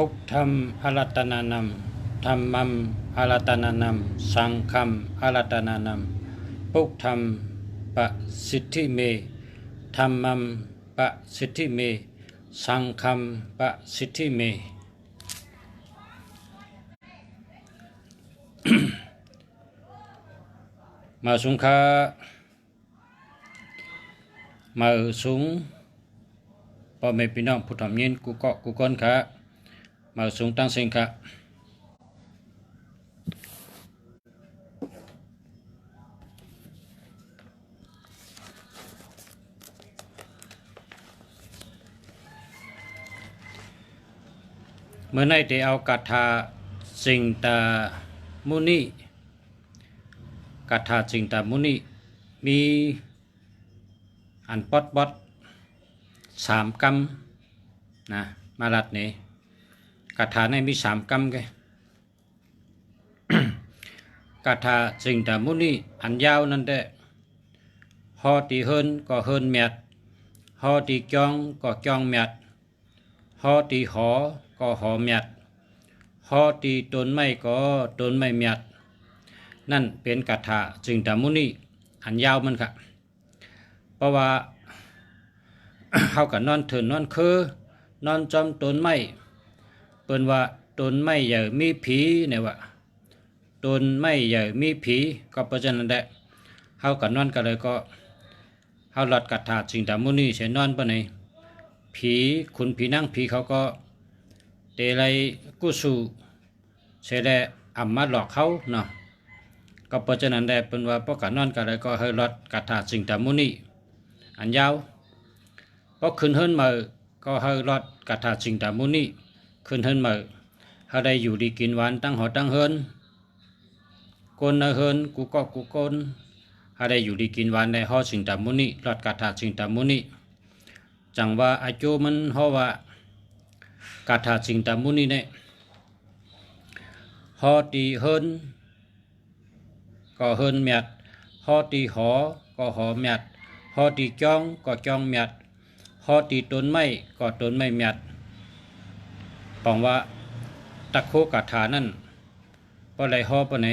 พุทธัมอารัตนานัมธัมมัมอารัตนานัมสังฆัมอารัตนานัมพุทธัมปะสิทธิเมธัมมัมปะสิทธิเมสังฆัมปะสิทธิเม มาสูงค่ามาสูงพ่อแม่พี่น้องผู้ทำยินกูเกาะกูก้นค่ะมาสูงตั้งเสียงค่ะเมื่อในได้เอาคาถาสิงตามุนีคาถาสิงตามุนีมีอันปอด3 กำนะมาลัดนี้คาถาในมี3 กำกันคาถาสิงตามุนีอันยาวนั่นแหละฮอตีเฮินก็เฮินเมียดฮอตีจองก็จองเมียดฮอตีหอก็หอเมียดฮอตีต้นไม้ก็ต้นไม้เมียดนั่นเป็นคาถาสิงตามุนีอันยาวมันค่ะเพราะว่า เขาก็นอนเถินนอนคือนอนจอมต้นไม้เปิ้นว่าต้นไม้ใหญ่มีผีเนี่ยว่าต้นไม้ใหญ่มีผีก็เพราะฉะนั้นแหละเขาก็นอนก็เลยก็เขาหลอดคาถาสิงตามุนีใช้นอนปะไหนผีคุณผีนั่งผีเขาก็เตลัยกุสูเสด็จอำมาหลอกเขาเนาะก็เพราะฉะนั้นแหละเป็นว่าพวกกันนอนก็เลยก็ให้หลอดคาถาสิงตามุนีอันยาวพอขึ้นเฮิรนมาก็ให้รอดคาถาสิงตามุนีขึ้นเฮิรนมาให้ได้อยู่ดีกินหวานตั้งหอตั้งเฮิรนกนเฮิรนกูก็กูกนให้ได้อยู่ดีกินหวานในหอสิงตามุนีรอดคาถาสิงตามุนีจังว่าอาจูมันเพราะว่าคาถาสิงตามุนีเนี่ยหอตีเฮิรนก็เฮิรนเมียดหอตีหอก็หอเมียดหอตีจ้องก็จ้องเมียดหอตีต้นไม้ก็ต้นไม้เมียดปองว่าตะโคกาถานั่นปอไหลหอปอไหน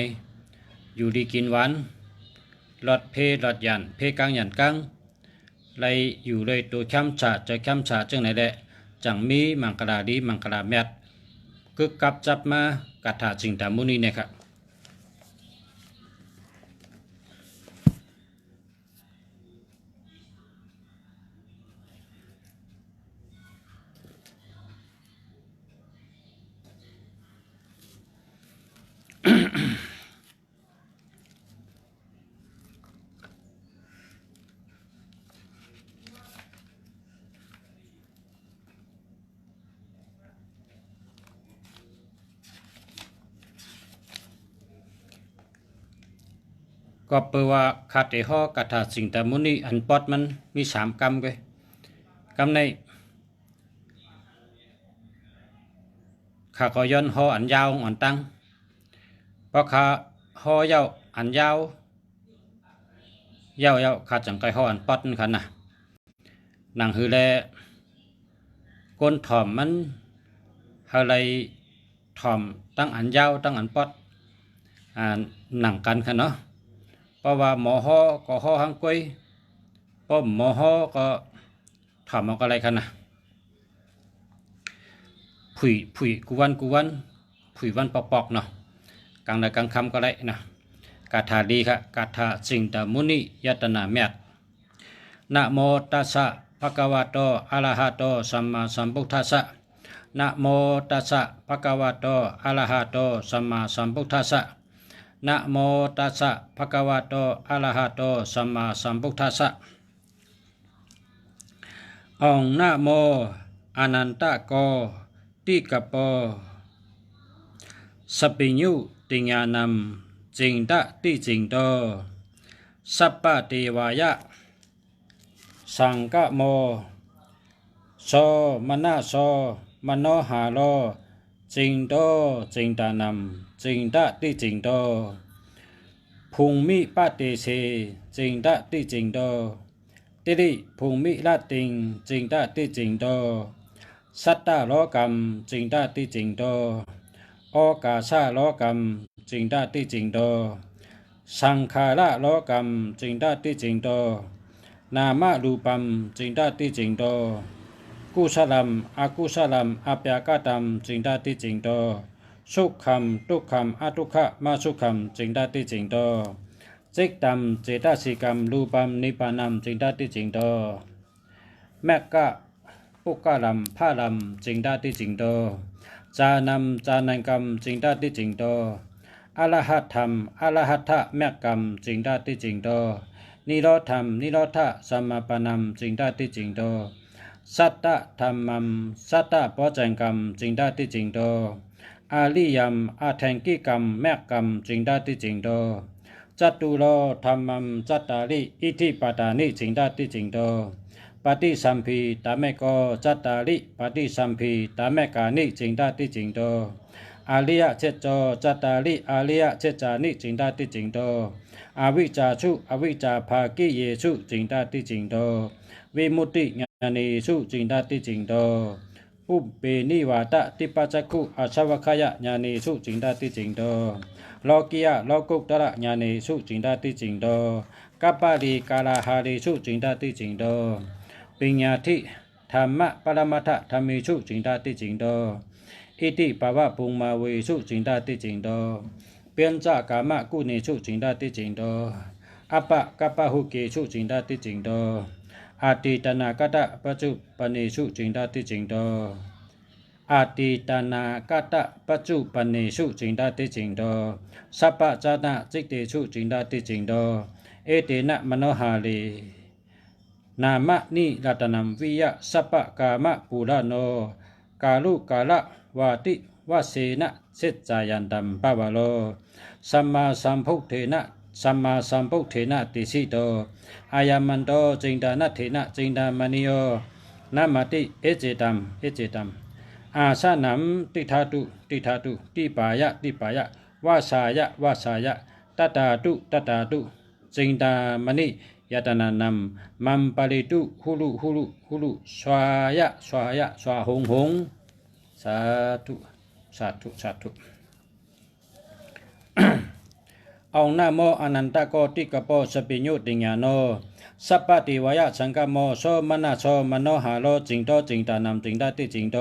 อยู่ดีกินหวานหลอดเพหลอดยันเพกลางยันกลางไหลอยู่เลยตัวช้ำฉาจะช้ำฉาจังไหนแหละจังมีมังกราดีมังกราเมียดกึกกับจับมากาถาสิงตามุนีเนี่ยครับก็เปว่าคาเตหอกาถาสิงตามุนีอันปอดมันมี3 กำกันกำในข้าก็ย้อนหออันยาวอันตั้งเพราะข้าหอยาวอันยาวยาวข้าจังไกหออันปอดขันนะหนังหือแลก้นถ่อมมันอะไรถ่อมตั้งอันยาวตั้งอันปอดหนังกันค่ะเนาะเพราะว่าหมอหอก็หอหังกวยเพราะหมอหอก็ถ่อมเอาอะไรกันนะผุยกูวันผุยวันปอกเนาะกลางใดกลางคำก็ได้นะคาถาดีค่ะคาถาสิงตามุนียตนาเมียดนะโมตัสสะภะคะวะโตอะระหะโตสัมมาสัมพุทธัสสะนะโมตัสสะภะคะวะโตอะระหะโตสัมมาสัมพุทธัสสะนะโมตัสสะภะคะวะโตอะระหะโตสัมมาสัมพุทธัสสะองนะโมอนันตะโกติกะโปสปิญญุติญานัมจิงตะติจิงโตสัพพะเทวายะสังฆโมโสมนะโสมโนหาโลจิงโตจิงตานัมจิงตะติจิงโตภูมิปะเตเสจิงตะติจิงโตติริภูมิละติงจิงตะติจิงโต สัตตะโลกรรมจึงได้ที่จริงโตอากาศโลกรรมจึงได้ที่จริงโตสังขาระโลกรรมจึงได้ที่จริงโตนามรูปัมจึงได้ที่จริงโตกุศลัมอกุศลัมอภยากตัมจึงได้ที่จริงโตสุขัมทุกขัมอทุกขะมาสุขัมจึงได้ที่จริงโตจิตตัมเจตสิกรรมรูปัมนิพพานัมจึงได้ที่จริงโตแมกกะปุกกะลัมพาลัมจึงได้ที่จริงโตจานัมจานังกรรมจึงได้ที่จริงโตอรหัตธรรมอรหัตถะแมกกรรมจึงได้ที่จริงโตนิโรธธรรมนิโรธสัมมาปนัมจึงได้ที่จริงโตสัตตะธรรมัมสัตตะปัจจัยกรรมจึงได้ที่จริงโตอาลิยัมอาแทงกิกรรมแมกกรรมจึงได้ที่จริงโตจัตุโลธรรมัมจัตตาริอิทิปตานิจึงได้ที่จริงโตปฏิสัมพีตามะโกจัตตาริปฏิสัมพีตามะกานิจึงได้ที่จริงโตอาลิยะเจโจจัตตาริอาลิยะเจจานิจึงได้ที่จริงโตอวิจจาชุอวิจจาภากิเยชุจึงได้ที่จริงโตวิมุตติญาณีชุจึงได้ที่จริงโตอุปเปนิวาตติปัจจคุอาชวคยะญาณีชุจึงได้ที่จริงโตโลกิยะโลกุตตระญาณีชุจึงได้ที่จริงโตกัปปะริกาลาหาริชุจึงได้ที่จริงโตปิญญาธิธรรมะปรมัตถธรรมิชุจึงได้ที่จริงโตอิติภาวะภูมาเวชุจึงได้ที่จริงโตเปลี่ยนจากกามะกุเนชุจึงได้ที่จริงโตอัปปะกัปปะหุเกชุจึงได้ที่จริงโตอาติตนากตะปัจจุปเนชุจึงได้ที่จริงโตอาติตนากตะปัจจุปเนชุจึงได้ที่จริงโตสัพพะจานะจิตเตชุจึงได้ที่จริงโตเอเตนะมโนหาลีนามะนิรัตนัมวิยะสัพพะกามะปุระโนกาลุกาละวาติวเสนะเสจจายันตัมปะวะโลสัมมาสัมพุทเถนะสัมมาสัมพุทเถนะติสิโตอายัมมันโตจิงดานะเถนะจิงดามณิโยนามติเอเจตัมเอเจตัมอาสานัมติธาตุติธาตุติปายะติปายะวาสายะวาสายะตตาตุตตาตุจิงดามณิยตนานัมมัมปาริตุหุลุหุลุหุลุสวายะสวายะสวาหงหงสาธุสาธุสาธุเอานะโมอนันตโกติกโปสปิญญุติญาโนสัพพะติวายะสังฆโมโสมนะโสมโนหาโลจิงโตจิงตานัมจิงได้ที่จิงโต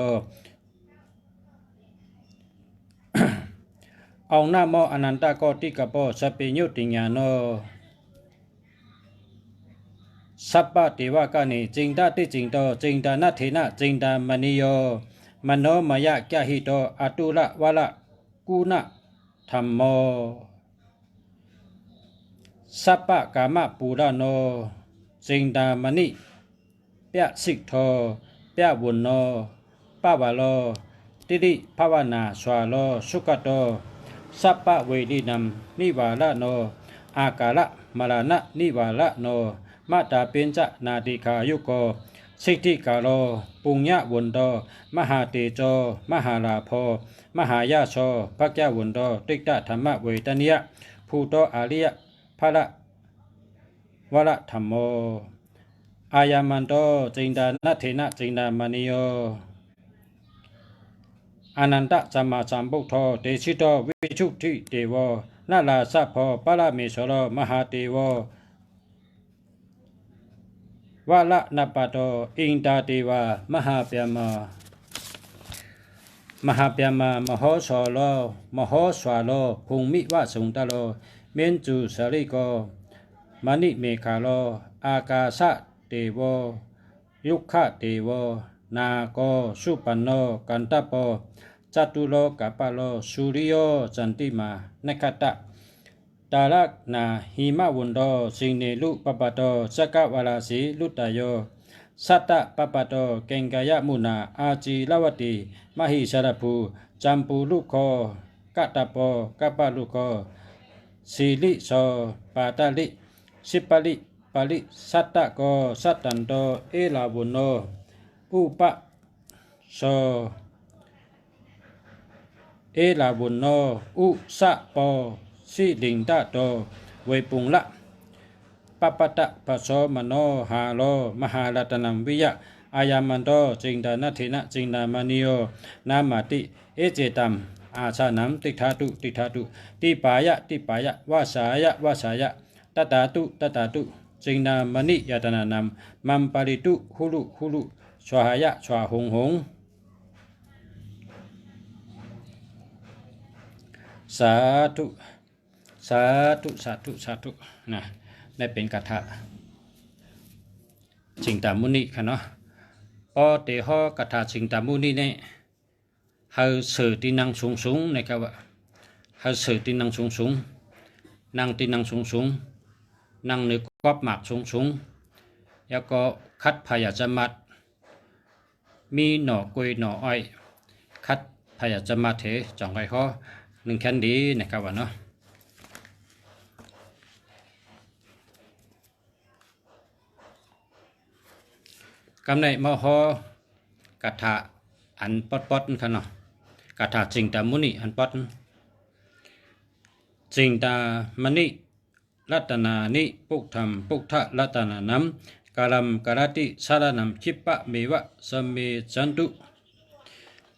เอานะโมอนันตโกติกโปสปิญญุติญาโนสัพพะติวากานิจิงดาติจิงโตจิงดานะเถนะจิงดามณิโยมโนมยะกะหิโตอตุละวะละกุณธัมโมสัพพะกามะปุระโนจิงดามณิเปียสิกโทเปียวุนโนปะวะโลติริภาวนาสวาโลสุขโตสัพพะเวดินัมนิวาระโนอากาละมรณะนิวาระโนมาตาเปญจนาติขายุโกสิทธิกาโลปุญญะวุนโตมหาเตโจมหาลาโภมหายาโชภักยวุนโตติกตธรรมเวทนิยะภูโตอาริยะภะละวะละธรรมโมอายัมมันโตจิงดานะเถนะจิงดามณิโยอนันตสัมมาสัมพุทโธเตชิโตวิชุทธิเตโวนาลาสัพพปะละเมสโรมหาเตโววะละนัปปะโตอินตาเทวามหาเปียมามหาเปียมามโหสโลมโหสวาโลภูมิวะสุงตโลเมนจุสริโกมณิเมฆาโลอากาสะเตโวยุคขะเตโวนาโกสุปันโนกันตโปจัตุโลกัปปะโลสุริโยจันติมานคตะตาลักนาหิมะวุนโดสิงเนลุปปะโตสกวาลาสีลุตตโยสัตตะปปะโตเกงกายมุนาอาจีลวติมหิสรภูจัมปูลุโคกะตะโปกัปปะลุโคสีลิโสปาตาลิสิปลิปาลิสัตตะโกสัตตันโตเอลาวุนโนอุปะโสเอลาวุนโนอุสะโปสิลิงตะโตเวปุงละปปตะปะโสมโนหาโลมหารัตนัมวิยะ อายามันโตจิงดานัทธินะจิงดามานิโยนามาติเอเจตัมอาชานัมติธาตุติธาตุติปายะติปายะวาสายะวาสายะตตาตุตตาตุจิงดามณิยตนานัมมัมปาริตุหุลุหุลุชวายะชวาหงหงสาธุสาธุสาธุสาธุนะได้เป็นคาถาจิงตามุนีค่ะเนาะพอเตหอกถาจิงตามุนีเนี่ยเฮาสื่อที่นั่งสูงนะครับว่าเฮาสื่อที่นั่งสูงนั่งที่นั่งสูงนั่งในกรอบหมากสูงแล้วก็คัดพยาจมัดมีหน่อกล้วยหน่ออ้อยคัดพยาจมัดเถจังไรเขาหนึ่งแค่ดีนะครับว่าเนาะกำในมหอกถาอันปอดค่ะเนาะกถาจิงตามุนีอันปอดจิงตามณิรัตนานิปุกธรรมปุกทะรัตนานัมกาลัมการติสารนัมชิปะเมวะสเมจันตุ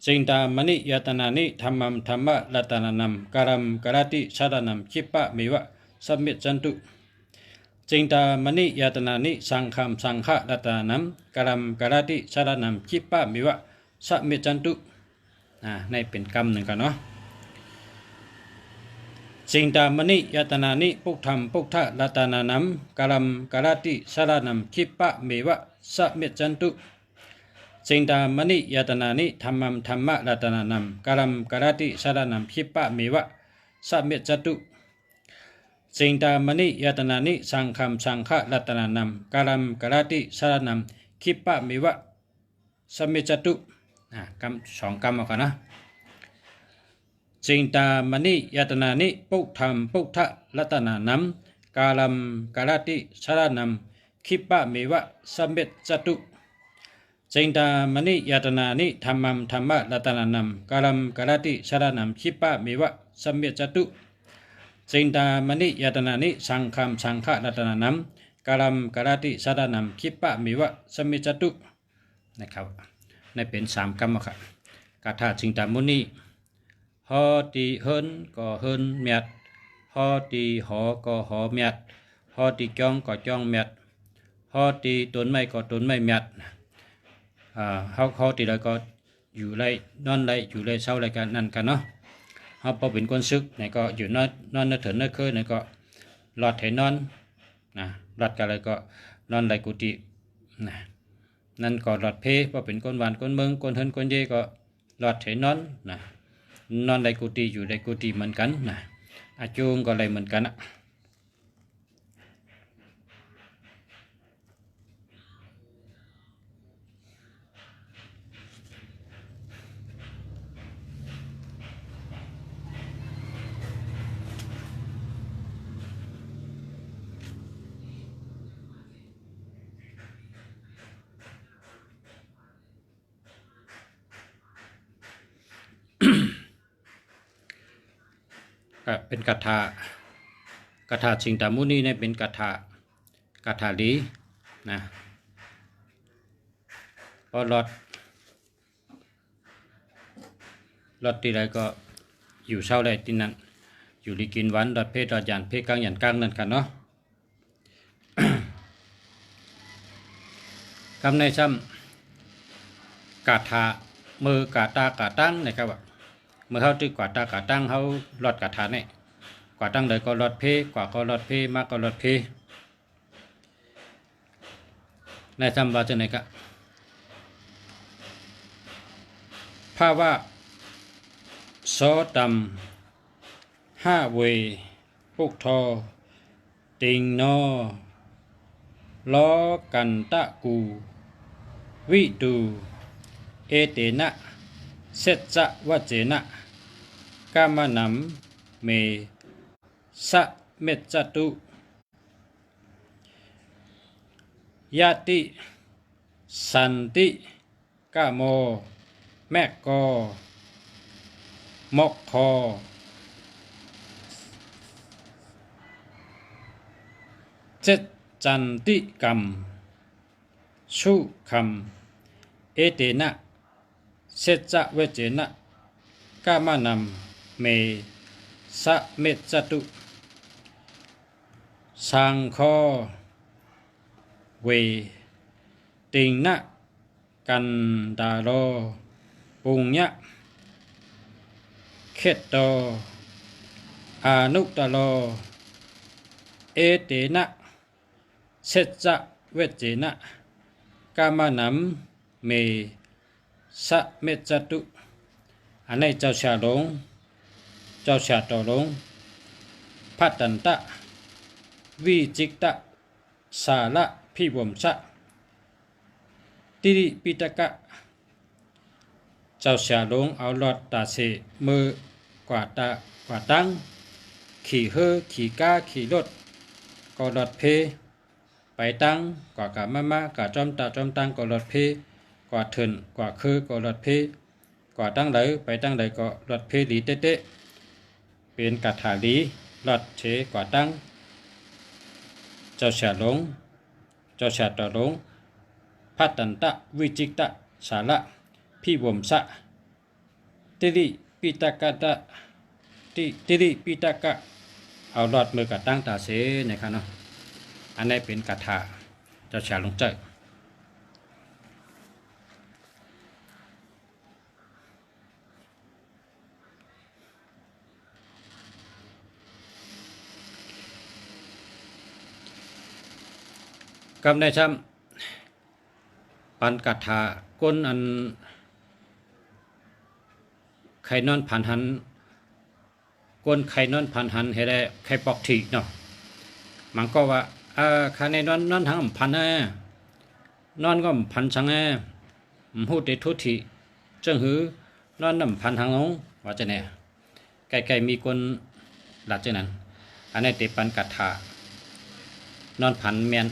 จิงตามณิยตนานิธรรมัมธรรมะรัตนานัมกาลัมการติสารนัมชิปะเมวะสเมจันตุจิงตามณิยตนานิสังฆัมสังฆะรัตนานัมกาลัมการติสารนัมชิปะเมวะสเมจันตุในเป็นกรรมหนึ่งกันเนาะจิงตามณิยตนานิปุกธรรมปุกทะรัตนานัมกาลัมการติสารนัมคิปะเมวะสะเมจันตุจิงตามณิยตนานิธรรมัมธรรมะรัตนานัมกาลัมการติสารนัมคิปะเมวะสะเมจันตุจิงตามณิยตนานิสังฆัมสังฆะรัตนานัมกาลัมการติสารนัมคิปะเมวะสะเมจันตุกรรมสองกรรมเอากันนะจิงตามณิยตนานิปุกธรรมปุกทะรัตนานัมกาลัมการติสารนัมคิปะเมวะสเมจัตุจิงตามณิยตนานิธรรมัมธรรมะรัตนานัมกาลัมการติสารนัมคิปะเมวะสเมจัตุจิงตามณิยตนานิสังฆัมสังฆะรัตนานัมกาลัมการติสารนัมคิปะเมวะสเมจัตุนะครับในเป็นสามกรรมครับคาถาจิงตามุนีฮอตีเฮินก็เฮินเมียดฮอตีหอก็หอเมียดฮอตีจ้องก็จ้องเมียดฮอตีต้นไม้ก็ต้นไม้เมียดฮอตีแล้วก็อยู่ไรนอนไรอยู่ไรเศร้าไรกันนั่นกันเนาะฮอพอเป็นคนซึกไหนก็อยู่นอนเถินเคยไหนก็หลอดเถนอนหลอดกันอะไรก็นอนไรกุฏินั่นก็หลอดเพพอเป็นคนหวานคนเมืองคนเฮินคนเย่ก็หลอดเถนอนนอนในกุฏิอยู่ในกุฏิเหมือนกันอาจูงก็อะไรเหมือนกันเป็นคาถาจิงตามุนีเนี่ยเป็นคาถาลีพอหลอดที่ไรก็อยู่เศร้าไรที่นั่นอยู่ดีกินหวานหลอดเพศหลอดหยานเพศกลางหยานกลางนั่นกันเนาะ คำในซ้ำกาถามือกาตากาตั้งนะครับว่าเมื่อเขาตีกว่าตากาตั้งเขาหลอดกาถาเนี่ยกว่าตั้งเลยก็หลอดเพกว่าก็หลอดเพมากก็หลอดเพในซ้ำว่าจะไหนกะภาวะโสตัมห้าเวปุกทอติงนอล้อกันตะกูวิตูเอเตนะเสจะวะเจนะกามนัมเมสะเมจตุยาติสันติกามโมแมกกอมกคอเจจันติกรรมสุขัม เตนะเสจะเวเจนะกามานำเมสะเมจตุสังคอเวติงนะกันดาโลปุญญะเขตโตอนุตตโลเอเตนะเสจะเวเจนะกามานำเมสะเมจตุอันนี้เจ้าชาหลงเจ้าชาต่อหลงพัตตันตะวิจิกตะสาระพิวมสะติริปิตกะเจ้าชาหลงเอาหลอดตาเสมือกว่าตากว่าตั้งขี่เฮอขี่ก้าขี่รถก็หลอดเพไปตั้งกว่ากะมะมะกะจอมตาจอมตั้งก็หลอดเพกว่าเถินกว่าคือก็หลอดเพกว่าตั้งไหลไปตั้งไหลก็หลอดเพหลีเตะเป็นกัถาลีหลอดเฉกว่าตั้งเจ้าชาหลงเจ้าชาต่อหลงพัตตันตะวิจิกตะสาระพิวมสะติริปิตกะตะติริปิตกะเอาหลอดมือกะตั้งตาเสนะครับเนาะอันนี้เป็นกัถาเจ้าชาหลงเจ้ากำในช้ำปันกัถาก้นอันไข่นอนผ่านหันก้นไข่นอนผ่านหันให้ได้ไข่ปอกถีเนาะมันก็ว่าข้าในนอนทางพันนอนก็พันสังหูเตทุติจังหือนอนน้ำพันทางลงว่าจะเนี่ยใกล้ๆมีคนหลัดจังนั้นอันนี้เตปันกัถานอนพันเมียน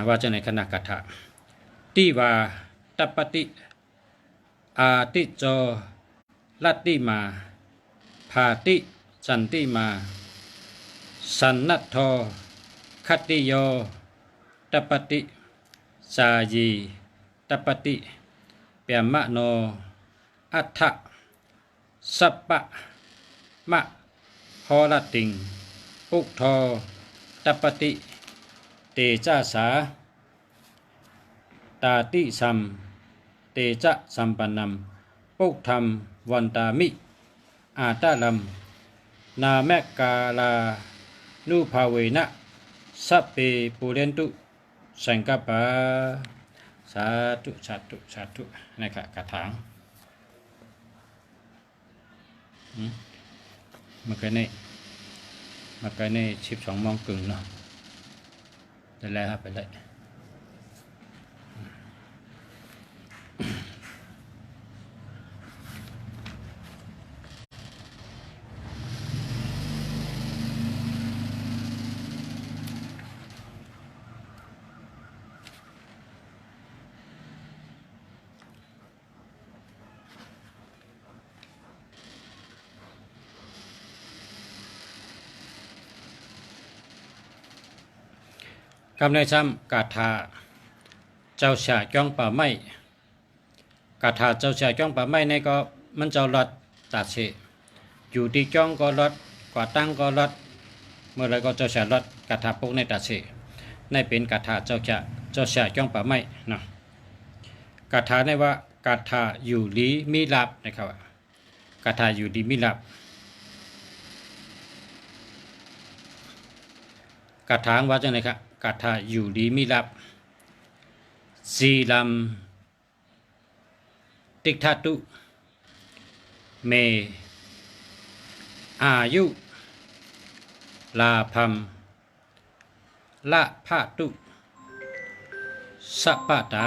ว่าจะในคณะกัถาติวาตัปปติอาติโจลัตติมาภาติสันติมาสันนัตโทคัตติโยตัปปติสายีตัปปติเปียมะโนอัฏฐสัปปะมะโหรติงปุกโทตัปปติเตจาสาตาติสัมเตจะสัมปันนัมปุกธรรมวันตามิอาตาลัมนาแมกกาลานุภาเวนะสัพเพปุเรนตุสังกปาสาธุสาธุสาธุนะครับกระถางมาเกินใน12 โมงครึ่งเนาะได้แล้วครับไปเลยคำในซ้ำกาถาเจ้าชาจ้องป่าไม้กาถาเจ้าชาจ้องป่าไม้ในก็มันเจ้าลอดตัดเสอยู่ที่จ้องก็ลอดกว่าตั้งก็ลอดเมื่อไรก็เจ้าชาลอดกาถาพวกในตัดเสในเป็นกาถาเจ้าชาจ้องป่าไม้เนาะกาถาในว่ากาถาอยู่ลีมีลับนะครับกาถาอยู่ลีมีลับกาถาว่าจังไงครับกาถาอยู่ดีมีลับสีลัมติกทัตุเมอายุลาพัมละพะตุสัปปะตา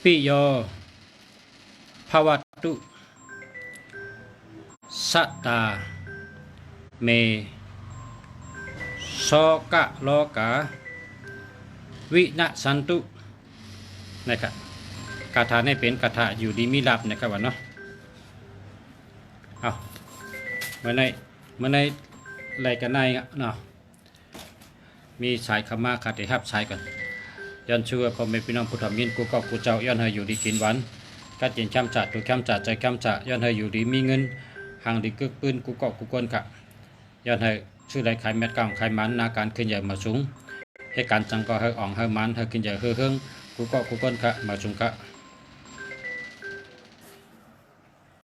ปิโยภวัตตุสัตตาเมโสกะโลกาวินะสันตุนะครับคาถานี้เป็นคาถาอยู่ดีมีลับนะครับว่าเนาะเอาเมื่อในรายการไหนเนาะ มีสายขมาขาดที่ฮับสายกันย้อนชื่อพ่อแม่พี่น้องผู้ทำยินกูก็กูเจ้าย้อนให้อยู่ดีกินหวันกัดเย็นช้ำจ่าถูกช้ำจ่าใจช้ำจ่าย้อนให้อยู่ดีมีเงินห่างดีกึกปืนกูก็กูกวนกะย้อนให้ชื่อไรขายเม็ดกางขายมันนาการขึ้นใหญ่มาสูงให้การจังก็ให้อ่องให้มันให้ขึ้นใหญ่เฮืองกูก็กูกวนกะมาสูงกะ